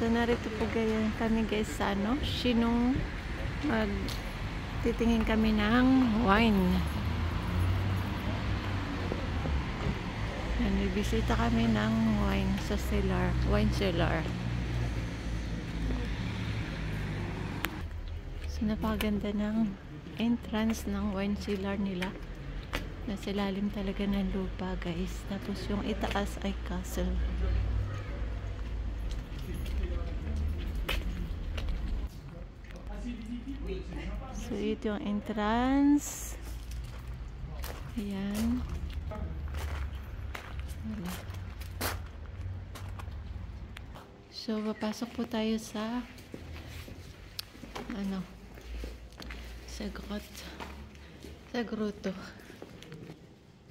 So narito po kami guys sa Shinong. Titingin kami ng wine. Bibisita kami ng wine sa cellar, wine cellar. So napakaganda ng entrance ng wine cellar nila. Nasa ilalim talaga ng lupa guys. Tapos yung itaas ay castle. So ito yung entrance. Ayan. So papasok po tayo sa sa grotto.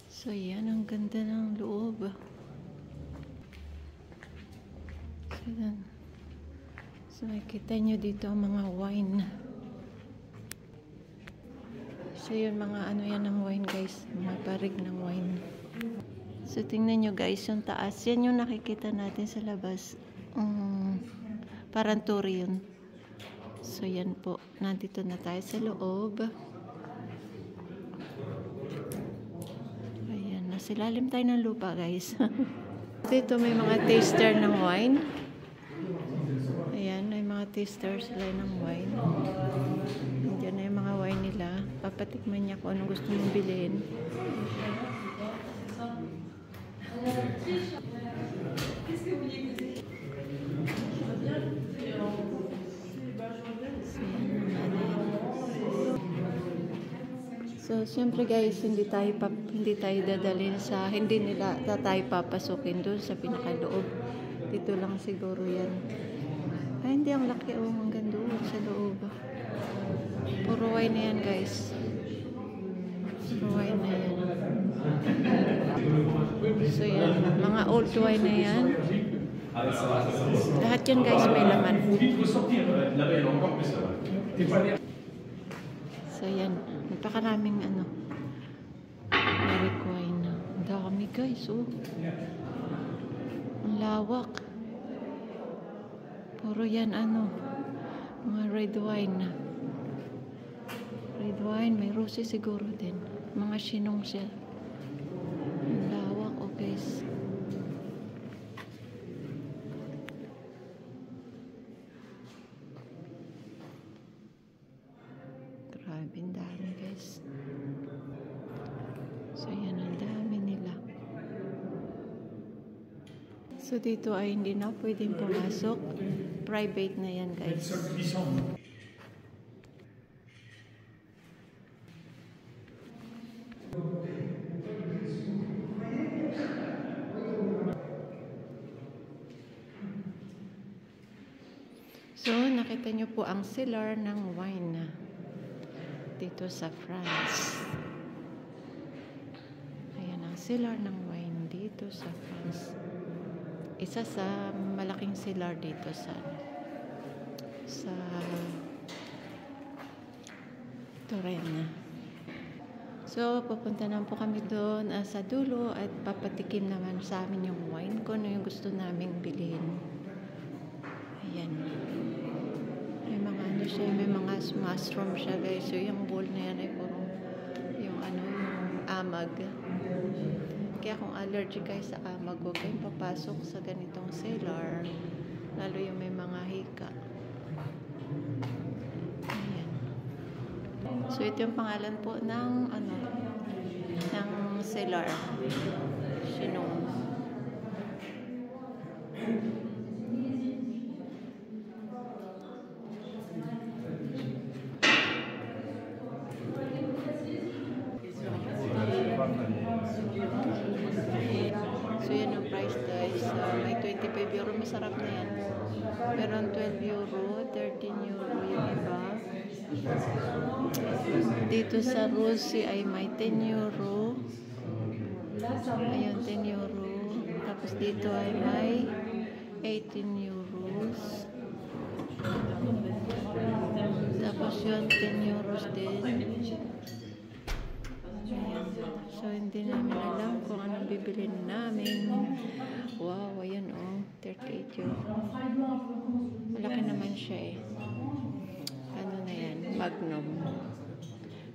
So yan, ang ganda ng loob. So makikita nyo dito ang mga wine. So yun, mga yan ng wine guys, mga parig ng wine. So tingnan nyo guys, yung taas, yan yung nakikita natin sa labas. Parang tour yun. So yan po, nandito na tayo sa loob. Ayan, nasa ilalim tayo ng lupa guys. Dito may mga taster ng wine. Ayan, may mga taster sila ng wine. Diyan na yung mga wine nila. Papatikman niya kung anong gusto mong bilhin. So, siyempre guys, hindi tayo dadalhin sa, hindi tayo papasukin doon sa pinakaloob. Dito lang siguro yan. Ay, hindi, ang laki hanggang doon sa loob. Puro wine na yan guys. Puro wine na yan. So yan, mga old wine na yan. Lahat yan guys may laman. So yan, napakaraming Merrick wine. Ang dami guys, oh. Ang lawak. Puro yan mga red wine. Red wine, may rosé siguro din. Mga Shinong siya. Ang lawak, oh guys. Grabe, ang dami guys. So yan, ang dami nila. So dito ay hindi na pwedeng pumasok. Private na yan guys. So nakita nyo po ang cellar ng wine dito sa France. Ayan ang cellar ng wine dito sa France. Isa sa malaking cellar dito sa Touraine. So pupunta na po kami doon sa dulo at papatikim naman sa amin yung wine kung ano yung gusto naming bilhin. Ayan. May mga mushroom siya guys. So yung bowl na yan ay puro yung amag. Kaya kung allergic kayo sa amag, huwag kayong papasok sa ganitong cellar. Lalo yung may mga hika. Ayan. So ito yung pangalan po ng ng cellar. Shinong. So yan ang price guys. May 25 euro, masarap na yan. Meron 12 euro, 13 euro yung iba. Dito sa Rosie ay may 10 euro. Ayun, 10 euro. Tapos dito ay may 18 euros. Tapos yun, 10 euros din. So, hindi namin alam kung anong bibilin namin. Wow, ayan oh. 38 euro. Malaki naman siya eh. Ano na yan? Magnum.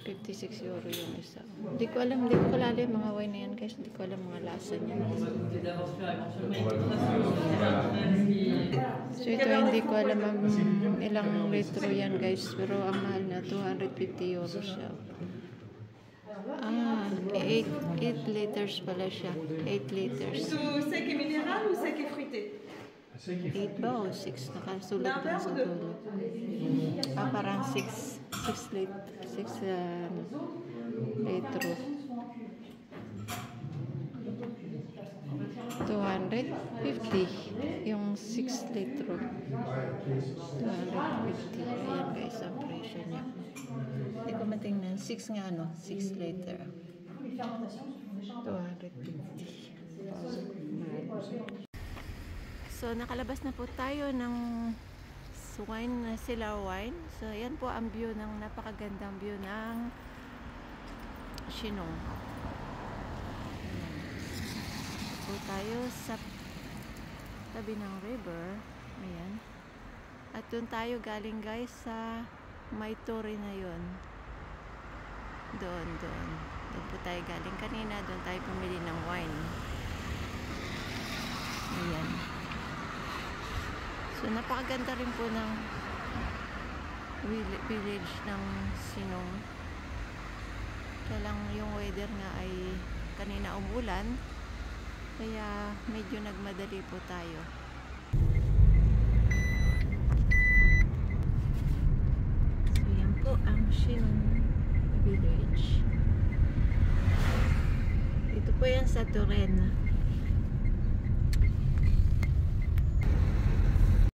56 euro yung isa. Hindi ko alam, hindi ko kalala yung mga wine na yan guys. Hindi ko alam mga lasa niya. So ito hindi ko alam ilang litro yan guys. Pero ang mahal na 250 euro siya. 8 liters pala siya. 8 liters. Sec et minéral ou sec et fruité? 8 ba o 6? Nakasulat lang sa dulo. Parang 6 litro. 250 yung 6 litro. 250. Ayan guys ang presyo niya. Hindi ko matingnan. 6 nga ano? 6 liter. 250. So, nakalabas na po tayo ng wine na Sila Wine. So, yan po ang view ng napakagandang view ng Chinon. Po tayo sa tabi ng river. Ayan. At doon tayo galing guys sa may tore na yun. Doon po tayo galing kanina. Doon tayo pumili ng wine. Ayan. So, napakaganda rin po ng village ng Chinon. Kaya lang yung weather nga ay kanina umulan. Kaya medyo nagmadali po tayo. So, yan po ang Chinon village. Ito po yan sa Turenne.